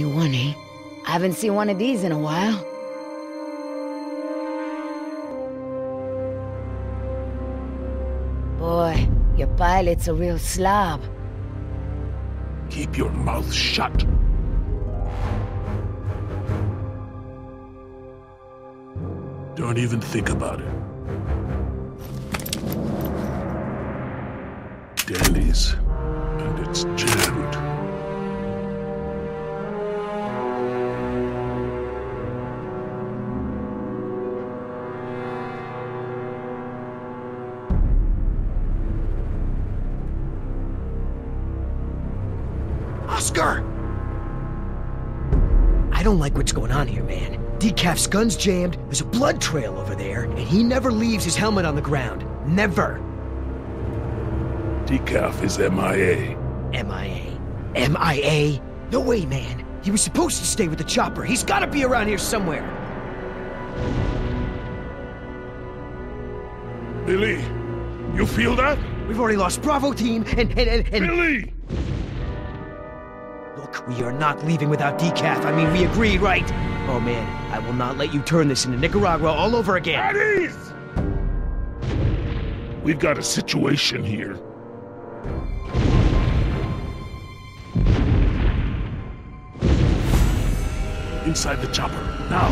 One, eh? I haven't seen one of these in a while. Boy, your pilot's a real slob. Keep your mouth shut. Don't even think about it. Danny's, and it's jammed. Oscar! I don't like what's going on here, man. Decaf's gun's jammed, there's a blood trail over there, and he never leaves his helmet on the ground. Never. Decaf is MIA. MIA? MIA? No way, man. He was supposed to stay with the chopper. He's gotta be around here somewhere. Billy, you feel that? We've already lost Bravo team, and... Billy! Look, we are not leaving without Decaf. I mean, we agreed, right? Oh, man, I will not let you turn this into Nicaragua all over again. At ease! We've got a situation here. Inside the chopper, now!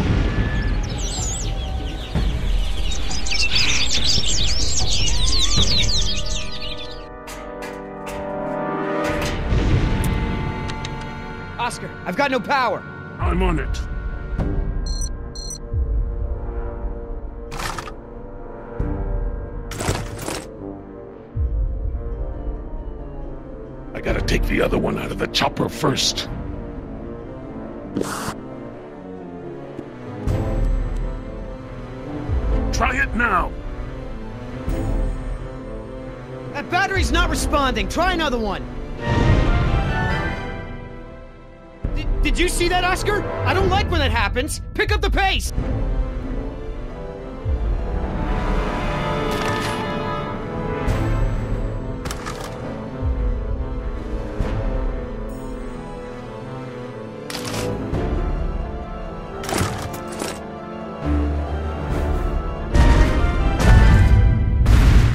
Oscar, I've got no power. I'm on it. I gotta take the other one out of the chopper first. Try it now. That battery's not responding. Try another one. Did you see that, Oscar? I don't like when that happens. Pick up the pace.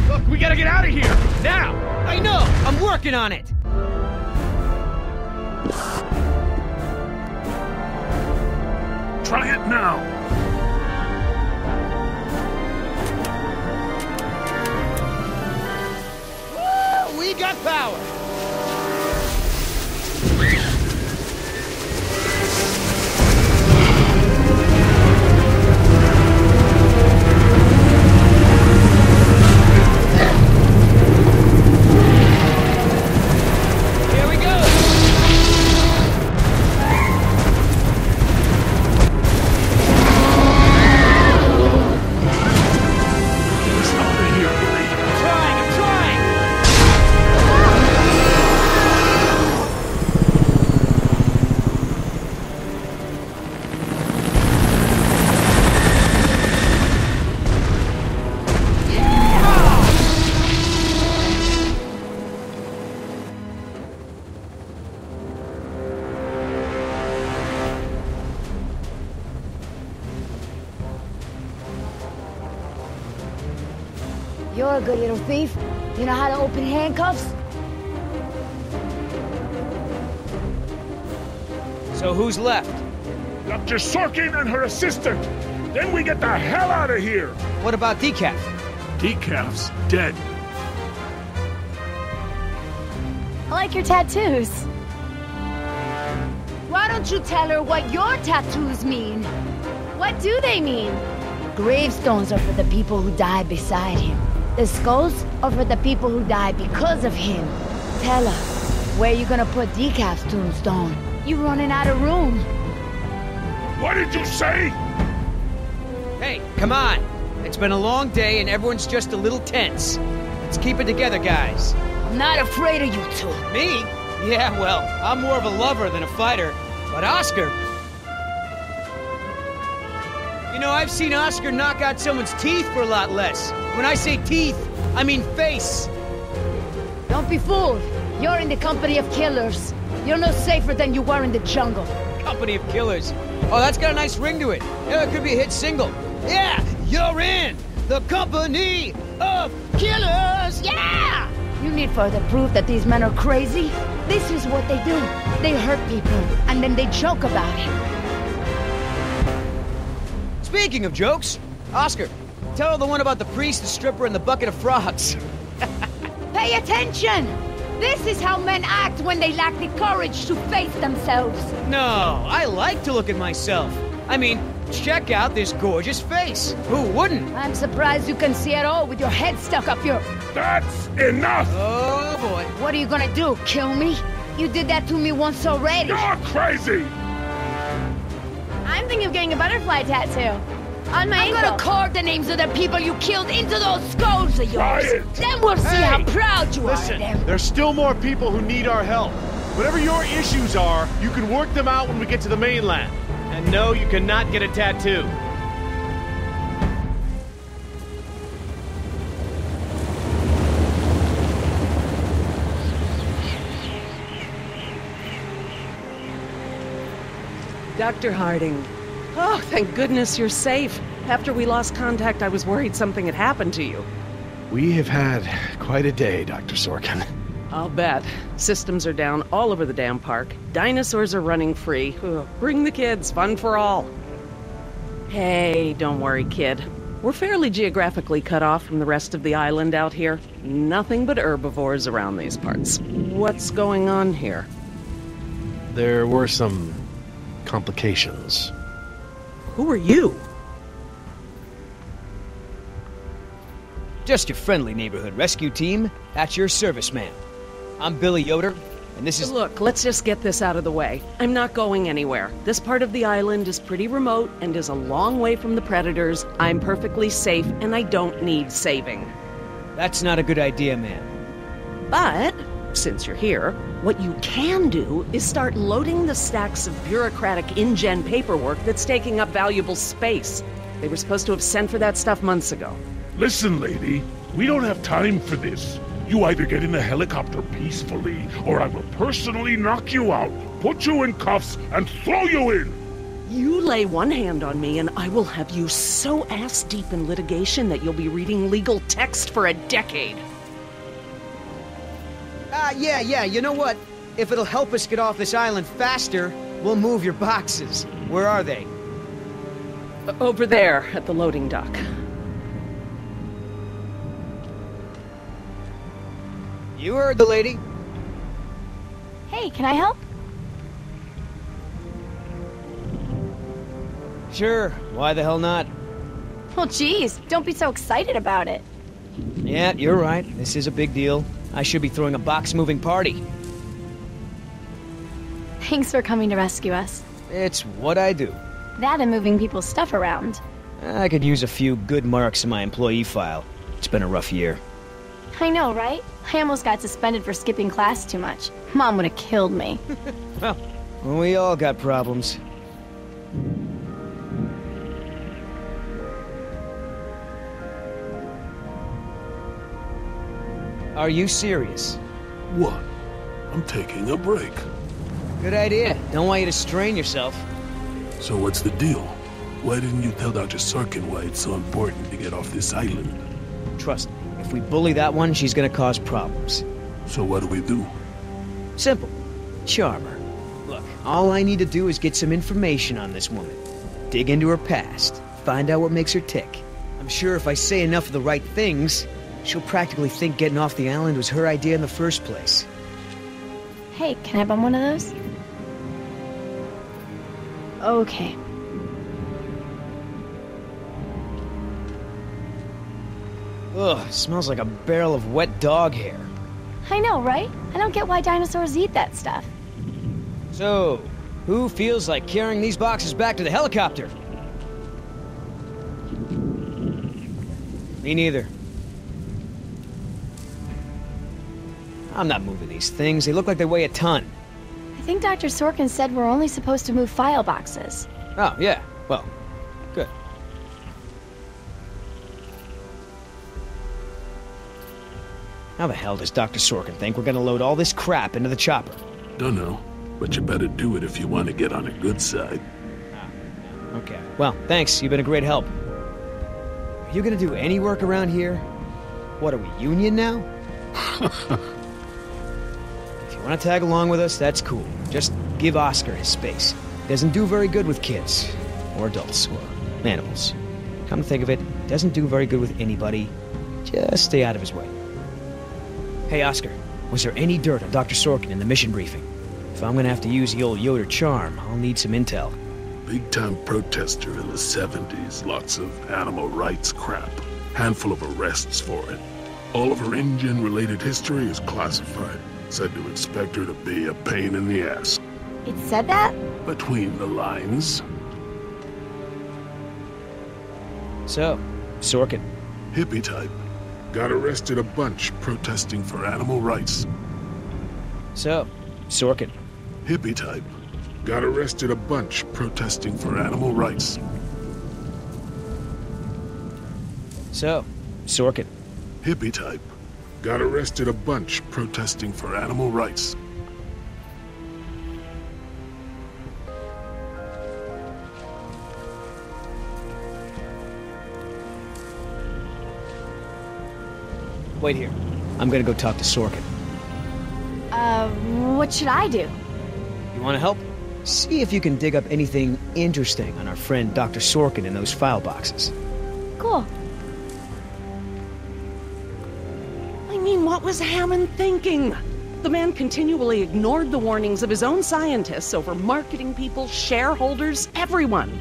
Look, we gotta get out of here, now! I know, I'm working on it! Try it now! Woo! We got power! You're a good little thief. You know how to open handcuffs? So who's left? Dr. Sorkin and her assistant! Then we get the hell out of here! What about Decaf? Decaf's dead. I like your tattoos. Why don't you tell her what your tattoos mean? What do they mean? Gravestones are for the people who died beside him. The skulls are for the people who died because of him. Tell her, where you gonna put Decaf's tombstone? You running out of room. What did you say? Hey, come on. It's been a long day and everyone's just a little tense. Let's keep it together, guys. I'm not afraid of you two. Me? Yeah, well, I'm more of a lover than a fighter. But Oscar... You know, I've seen Oscar knock out someone's teeth for a lot less. When I say teeth, I mean face. Don't be fooled. You're in the company of killers. You're no safer than you were in the jungle. Company of Killers. Oh, that's got a nice ring to it. Yeah, it could be a hit single. Yeah, you're in the Company of Killers. Yeah! You need further proof that these men are crazy? This is what they do. They hurt people, and then they joke about it. Speaking of jokes, Oscar, tell the one about the priest, the stripper, and the bucket of frogs. Pay attention! This is how men act when they lack the courage to face themselves. No, I like to look at myself. I mean, check out this gorgeous face. Who wouldn't? I'm surprised you can see at all with your head stuck up your... That's enough! Oh, boy. What are you gonna do, kill me? You did that to me once already. You're crazy! I'm thinking of getting a butterfly tattoo. On my ankle. I'm gonna carve the names of the people you killed into those skulls of yours. Quiet. Then we'll see how proud you are of Listen, them. there's still more people who need our help. Whatever your issues are, you can work them out when we get to the mainland. And no, you cannot get a tattoo. Dr. Harding. Oh, thank goodness you're safe. After we lost contact, I was worried something had happened to you. We have had quite a day, Dr. Sorkin. I'll bet. Systems are down all over the damn park. Dinosaurs are running free. Ugh, bring the kids, fun for all. Hey, don't worry, kid. We're fairly geographically cut off from the rest of the island out here. Nothing but herbivores around these parts. What's going on here? There were some complications. Who are you? Just your friendly neighborhood rescue team. At your service, ma'am. I'm Billy Yoder, and this is... Look, let's just get this out of the way. I'm not going anywhere. This part of the island is pretty remote and is a long way from the predators. I'm perfectly safe, and I don't need saving. That's not a good idea, ma'am. But, since you're here, what you can do is start loading the stacks of bureaucratic InGen paperwork that's taking up valuable space. They were supposed to have sent for that stuff months ago. Listen, lady, we don't have time for this. You either get in the helicopter peacefully, or I will personally knock you out, put you in cuffs, and throw you in! You lay one hand on me and I will have you so ass-deep in litigation that you'll be reading legal text for a decade. Yeah, you know what? If it'll help us get off this island faster, we'll move your boxes. Where are they? Over there, at the loading dock. You heard the lady. Hey, can I help? Sure, why the hell not? Well, geez, don't be so excited about it. Yeah, you're right. This is a big deal. I should be throwing a box-moving party. Thanks for coming to rescue us. It's what I do. That and moving people's stuff around. I could use a few good marks in my employee file. It's been a rough year. I know, right? I almost got suspended for skipping class too much. Mom would have killed me. Well, we all got problems. Are you serious? What? I'm taking a break. Good idea. Don't want you to strain yourself. So what's the deal? Why didn't you tell Dr. Sorkin why it's so important to get off this island? Trust me, if we bully that one, she's gonna cause problems. So what do we do? Simple. Charm her. Look, all I need to do is get some information on this woman. Dig into her past. Find out what makes her tick. I'm sure if I say enough of the right things, she'll practically think getting off the island was her idea in the first place. Hey, can I bum one of those? Okay. Ugh, smells like a barrel of wet dog hair. I know, right? I don't get why dinosaurs eat that stuff. So, who feels like carrying these boxes back to the helicopter? Me neither. I'm not moving these things. They look like they weigh a ton. I think Dr. Sorkin said we're only supposed to move file boxes. Oh, yeah. Well, good. How the hell does Dr. Sorkin think we're gonna load all this crap into the chopper? Dunno, but you better do it if you want to get on the good side. Okay. Well, thanks. You've been a great help. Are you gonna do any work around here? What, are we union now? If you want to tag along with us, that's cool. Just give Oscar his space. He doesn't do very good with kids. Or adults. Or animals. Come to think of it, doesn't do very good with anybody. Just stay out of his way. Hey, Oscar. Was there any dirt on Dr. Sorkin in the mission briefing? If I'm gonna have to use the old Yoder charm, I'll need some intel. Big-time protester in the 70s. Lots of animal rights crap. Handful of arrests for it. All of her InGen-related history is classified. Said to expect her to be a pain in the ass. It said that? Between the lines. So, Sorkin. Hippie type. Got arrested a bunch protesting for animal rights. So, Sorkin. Hippie type. Got arrested a bunch protesting for animal rights. So, Sorkin. Hippie type. Got arrested a bunch protesting for animal rights. Wait here. I'm gonna go talk to Sorkin. What should I do? You wanna help? See if you can dig up anything interesting on our friend Dr. Sorkin in those file boxes. Cool. I mean, what was Hammond thinking? The man continually ignored the warnings of his own scientists over marketing people, shareholders, everyone.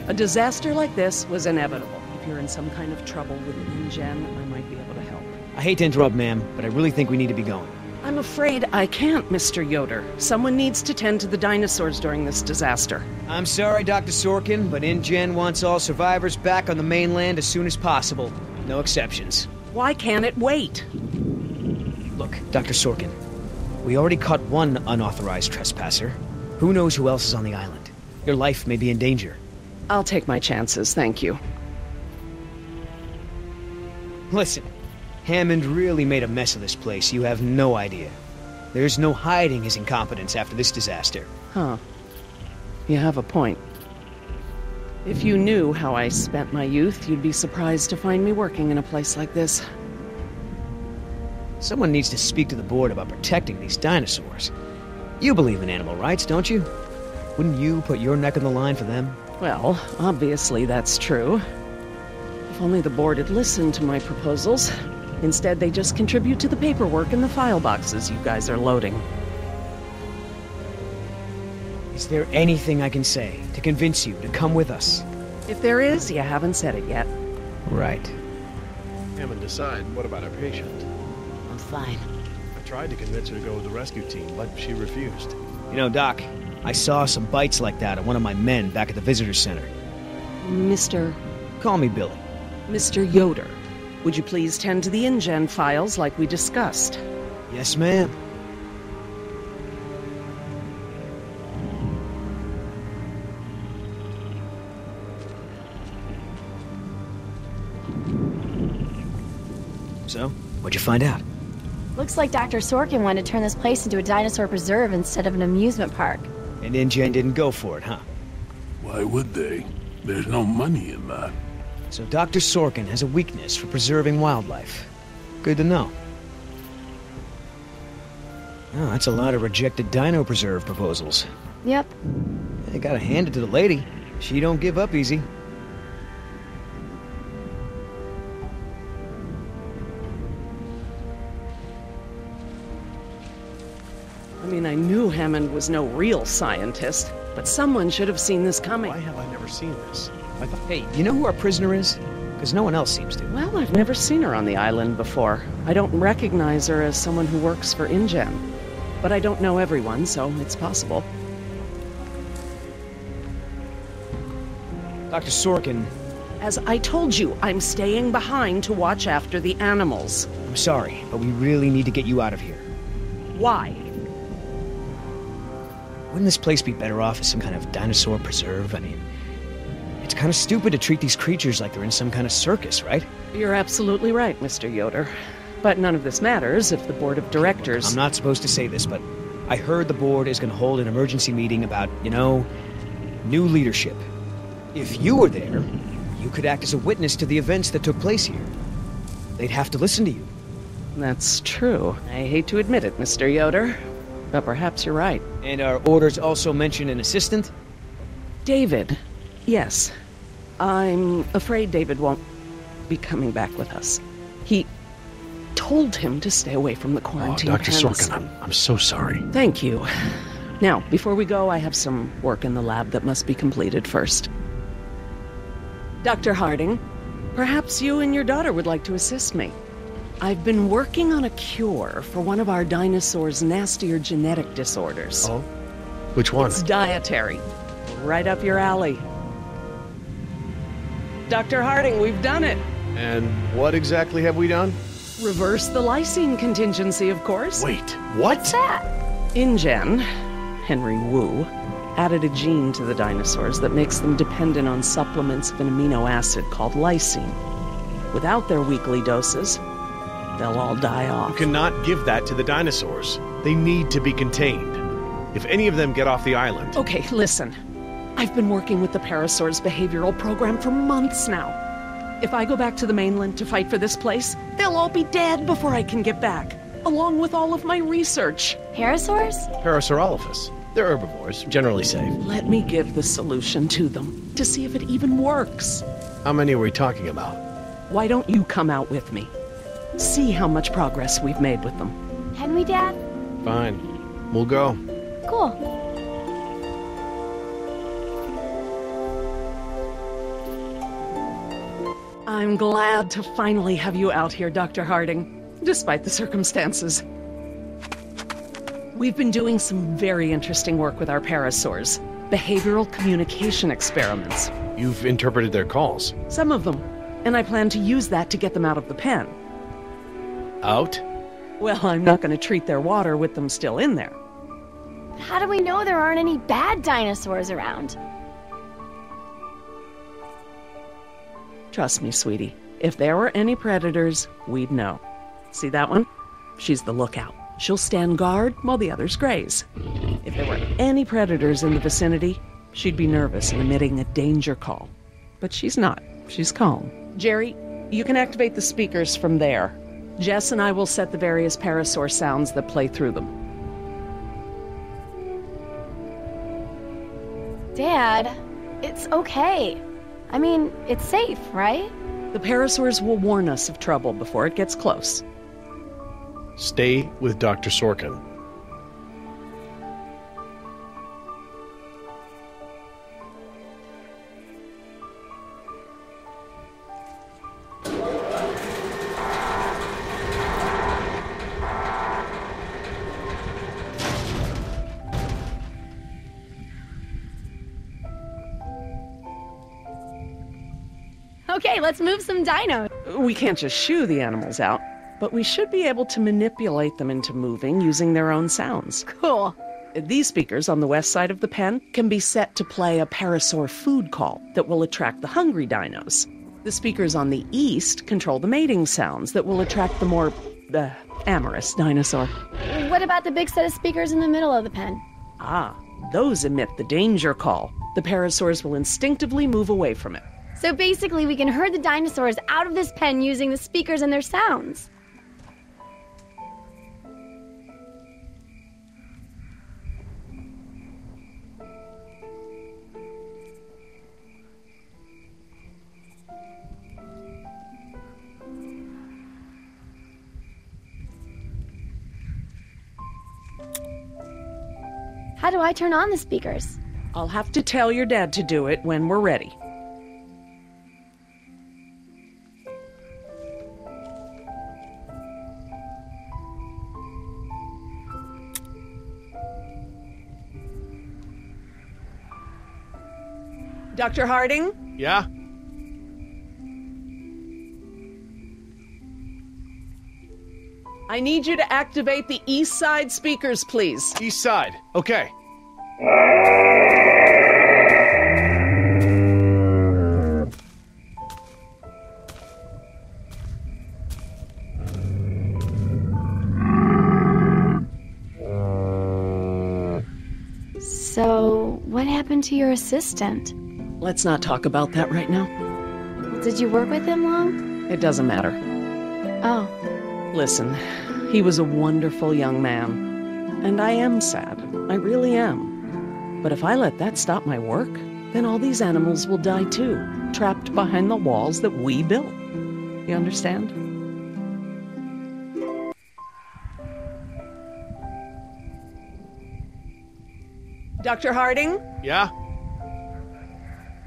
A disaster like this was inevitable. If you're in some kind of trouble with InGen, I might be able to help. I hate to interrupt, ma'am, but I really think we need to be going. I'm afraid I can't, Mr. Yoder. Someone needs to tend to the dinosaurs during this disaster. I'm sorry, Dr. Sorkin, but InGen wants all survivors back on the mainland as soon as possible. No exceptions. Why can't it wait? Look, Dr. Sorkin, we already caught one unauthorized trespasser. Who knows who else is on the island? Your life may be in danger. I'll take my chances, thank you. Listen, Hammond really made a mess of this place. You have no idea. There's no hiding his incompetence after this disaster. Huh. You have a point. If you knew how I spent my youth, you'd be surprised to find me working in a place like this. Someone needs to speak to the board about protecting these dinosaurs. You believe in animal rights, don't you? Wouldn't you put your neck on the line for them? Well, obviously that's true. If only the board had listened to my proposals. Instead, they just contribute to the paperwork in the file boxes you guys are loading. Is there anything I can say to convince you to come with us? If there is, you haven't said it yet. Right. Hammond, decide. What about our patient? I'm fine. I tried to convince her to go with the rescue team, but she refused. You know, Doc, I saw some bites like that on one of my men back at the visitor center. Mr. Call me Billy. Mr. Yoder, would you please tend to the InGen files like we discussed? Yes, ma'am. So, what'd you find out? Looks like Dr. Sorkin wanted to turn this place into a dinosaur preserve instead of an amusement park. And InGen didn't go for it, huh? Why would they? There's no money in that. So Dr. Sorkin has a weakness for preserving wildlife. Good to know. Oh, that's a lot of rejected dino preserve proposals. Yep. I gotta hand it to the lady. She don't give up easy. I mean, I knew Hammond was no real scientist, but someone should have seen this coming. Why have I never seen this? I thought... Hey, you know who our prisoner is? Because no one else seems to. Well, I've never seen her on the island before. I don't recognize her as someone who works for InGen. But I don't know everyone, so it's possible. Dr. Sorkin, As I told you, I'm staying behind to watch after the animals. I'm sorry, but we really need to get you out of here. Why? Wouldn't this place be better off as some kind of dinosaur preserve? I mean, it's kind of stupid to treat these creatures like they're in some kind of circus, right? You're absolutely right, Mr. Yoder. But none of this matters if the board of directors... I'm not supposed to say this, but I heard the board is gonna hold an emergency meeting about, new leadership. If you were there, you could act as a witness to the events that took place here. They'd have to listen to you. That's true. I hate to admit it, Mr. Yoder, but perhaps you're right. And our orders also mention an assistant? David. Yes. I'm afraid David won't be coming back with us. He told him to stay away from the quarantine Dr. pens. Sorkin, I'm so sorry. Thank you. Now, before we go, I have some work in the lab that must be completed first. Dr. Harding, perhaps you and your daughter would like to assist me. I've been working on a cure for one of our dinosaurs' nastier genetic disorders. Oh? Which one? It's dietary. Right up your alley. Dr. Harding, we've done it. And what exactly have we done? Reverse the lysine contingency, of course. Wait, what? What's that? InGen, Henry Wu, added a gene to the dinosaurs that makes them dependent on supplements of an amino acid called lysine. Without their weekly doses, they'll all die off. You cannot give that to the dinosaurs. They need to be contained. If any of them get off the island... Okay, listen. I've been working with the Parasaur's behavioral program for months now. If I go back to the mainland to fight for this place, they'll all be dead before I can get back, along with all of my research. Parasaurs? Parasaurolophus. They're herbivores, generally safe. Let me give the solution to them, to see if it even works. How many are we talking about? Why don't you come out with me? See how much progress we've made with them. Can we, Dad? Fine. We'll go. Cool. I'm glad to finally have you out here, Dr. Harding, despite the circumstances. We've been doing some very interesting work with our parasaurs. Behavioral communication experiments. You've interpreted their calls. Some of them. And I plan to use that to get them out of the pen. Out? Well, I'm not going to treat their water with them still in there. How do we know there aren't any bad dinosaurs around? Trust me, sweetie. If there were any predators, we'd know. See that one? She's the lookout. She'll stand guard while the others graze. If there were any predators in the vicinity, she'd be nervous and emitting a danger call. But she's not. She's calm. Jerry, you can activate the speakers from there. Jess and I will set the various parasaur sounds that play through them. Dad, it's okay. I mean, it's safe, right? The parasaurs will warn us of trouble before it gets close. Stay with Dr. Sorkin. Okay, let's move some dinos. We can't just shoo the animals out, but we should be able to manipulate them into moving using their own sounds. Cool. These speakers on the west side of the pen can be set to play a parasaur food call that will attract the hungry dinos. The speakers on the east control the mating sounds that will attract the more, amorous dinosaur. What about the big set of speakers in the middle of the pen? Ah, those emit the danger call. The parasaurs will instinctively move away from it. So basically, we can herd the dinosaurs out of this pen using the speakers and their sounds. How do I turn on the speakers? I'll have to tell your dad to do it when we're ready. Dr. Harding? Yeah? I need you to activate the east side speakers, please. East side. Okay. happened to your assistant? Let's not talk about that right now. Did you work with him long? It doesn't matter. Oh. Listen, he was a wonderful young man. And I am sad. I really am. But if I let that stop my work, then all these animals will die too, trapped behind the walls that we built. You understand? Dr. Harding? Yeah?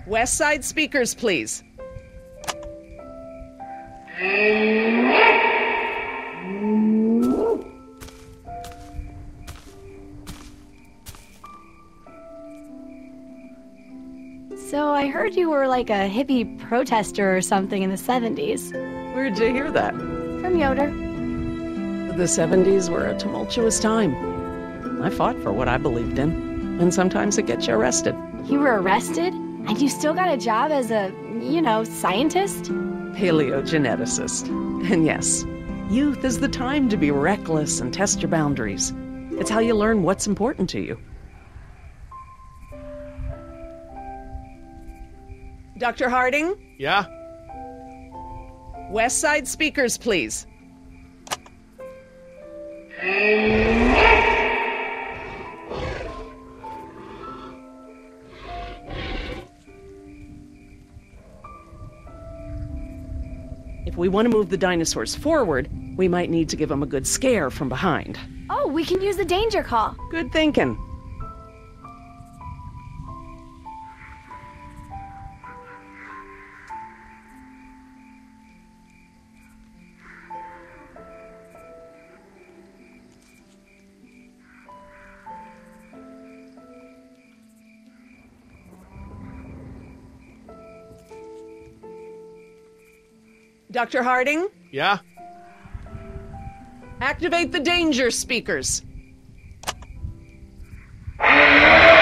West Side speakers, please. So I heard you were like a hippie protester or something in the 70s. Where'd you hear that? From Yoder. The 70s were a tumultuous time. I fought for what I believed in, and sometimes it gets you arrested. You were arrested? And you still got a job as a, scientist? Paleogeneticist. And yes, youth is the time to be reckless and test your boundaries. It's how you learn what's important to you. Dr. Harding? Yeah? West Side speakers, please. If we want to move the dinosaurs forward, we might need to give them a good scare from behind. Oh, we can use the danger call. Good thinking. Dr. Harding? Yeah? Activate the danger speakers. That's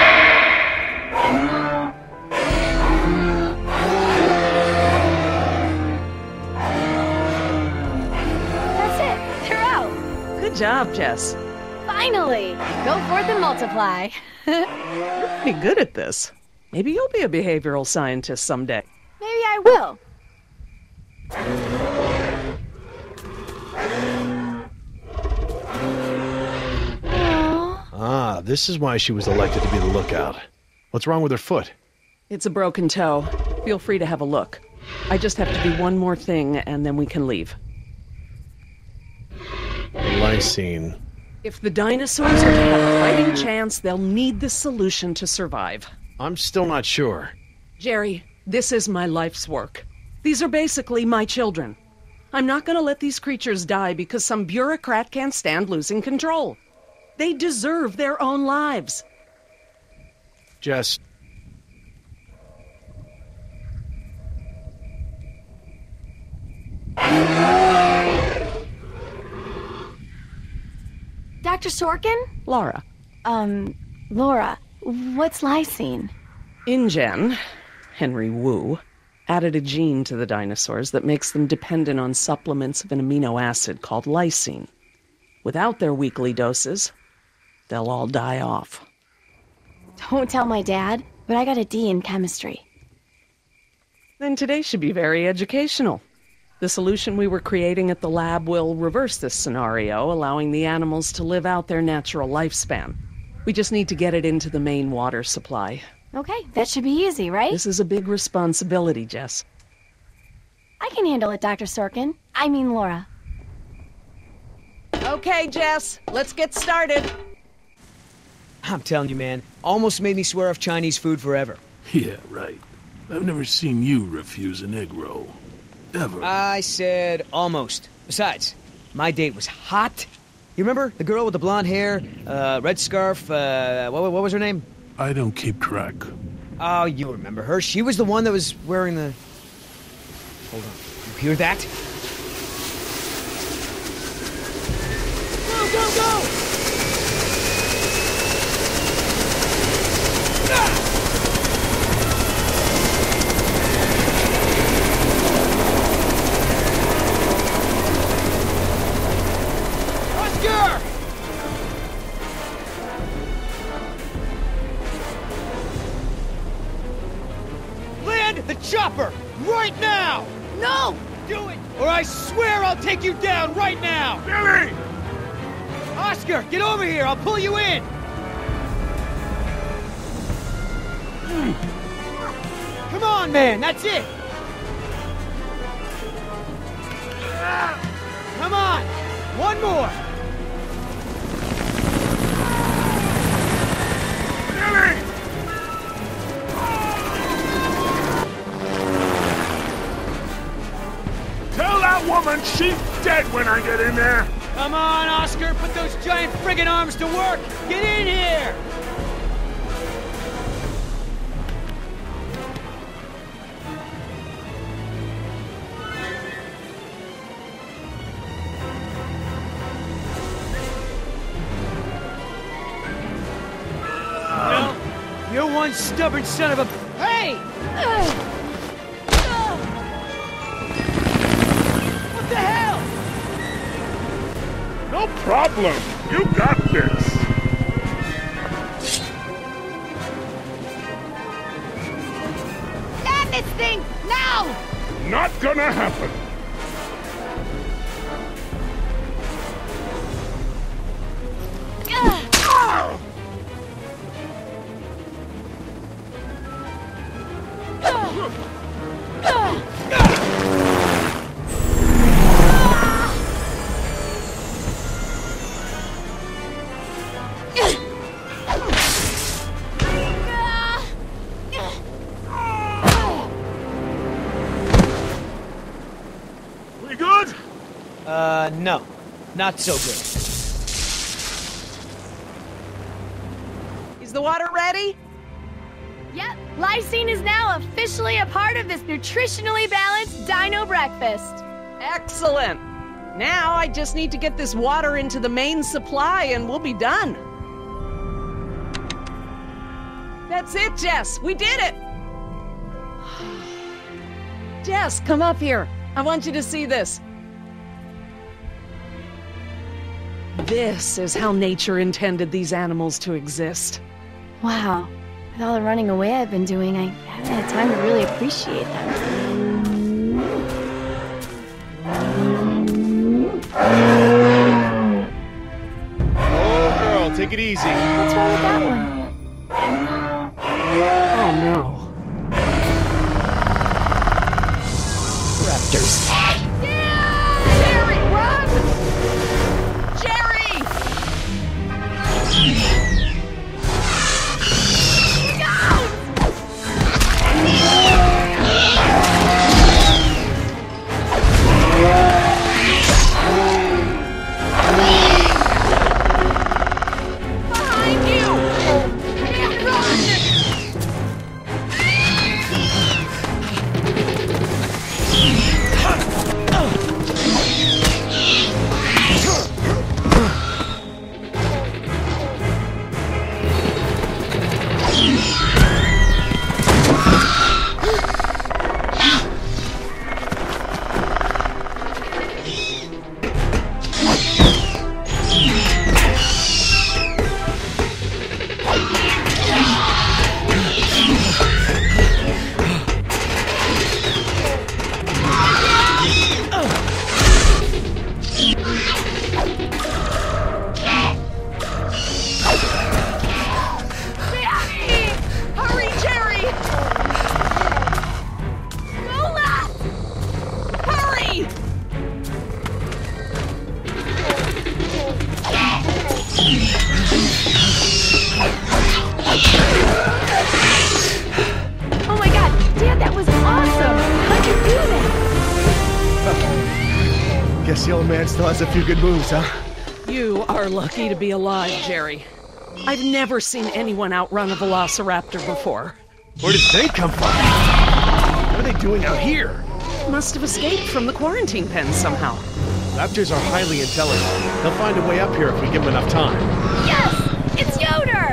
it. They're out. Good job, Jess. Finally. Go forth and multiply. You're pretty good at this. Maybe you'll be a behavioral scientist someday. Maybe I will. Ah, this is why she was elected to be the lookout. What's wrong with her foot? It's a broken toe. Feel free to have a look. I just have to do one more thing, and then we can leave. Lysine. If the dinosaurs are to have a fighting chance, they'll need this solution to survive. I'm still not sure. Jerry, this is my life's work. These are basically my children. I'm not going to let these creatures die because some bureaucrat can't stand losing control. They deserve their own lives. Jess. Dr. Sorkin? Laura. Laura, what's lysine? InGen, Henry Wu, added a gene to the dinosaurs that makes them dependent on supplements of an amino acid called lysine. Without their weekly doses, they'll all die off. Don't tell my dad, but I got a D in chemistry. Then today should be very educational. The solution we were creating at the lab will reverse this scenario, allowing the animals to live out their natural lifespan. We just need to get it into the main water supply. Okay, that should be easy, right? This is a big responsibility, Jess. I can handle it, Dr. Sorkin. I mean Laura. Okay, Jess, let's get started. I'm telling you, man, almost made me swear off Chinese food forever. Yeah, right. I've never seen you refuse an egg roll. Ever. I said almost. Besides, my date was hot. You remember? The girl with the blonde hair, red scarf, what was her name? I don't keep track. Oh, you remember her. She was the one that was wearing the... Hold on. You hear that? Go, go, go! Land the chopper! Right now! No! Do it, or I swear I'll take you down right now! Billy! Oscar, get over here! I'll pull you in! Come on, man! That's it! Come on! One more! Billy! Tell that woman she's dead when I get in there! Come on, Oscar! Put those giant friggin' arms to work! Get in here! Well, you're one stubborn son of a... Hey! What the hell? No problem! You got this! Stand this thing! Now! Not gonna happen! Ugh. We good? No. Not so good. Is the water ready? Yep, lysine is now officially a part of this nutritionally balanced dino breakfast. Excellent. Now I just need to get this water into the main supply and we'll be done. That's it, Jess. We did it. Jess, come up here. I want you to see this. This is how nature intended these animals to exist. Wow, with all the running away I've been doing, I haven't had time to really appreciate them. Oh, girl, take it easy. What's wrong with that one? Oh no. Raptors. Jerry, run! Jerry! Behind you! Can't run! Hurry, Jerry! Lola! Hurry! Oh my god, Dad, that was awesome! How'd you do that? Guess the old man still has a few good moves, huh? You are lucky to be alive, Jerry. I've never seen anyone outrun a velociraptor before. Where did they come from? What are they doing out here? Must have escaped from the quarantine pen somehow. Raptors are highly intelligent. They'll find a way up here if we give them enough time. Yes! It's Yoder!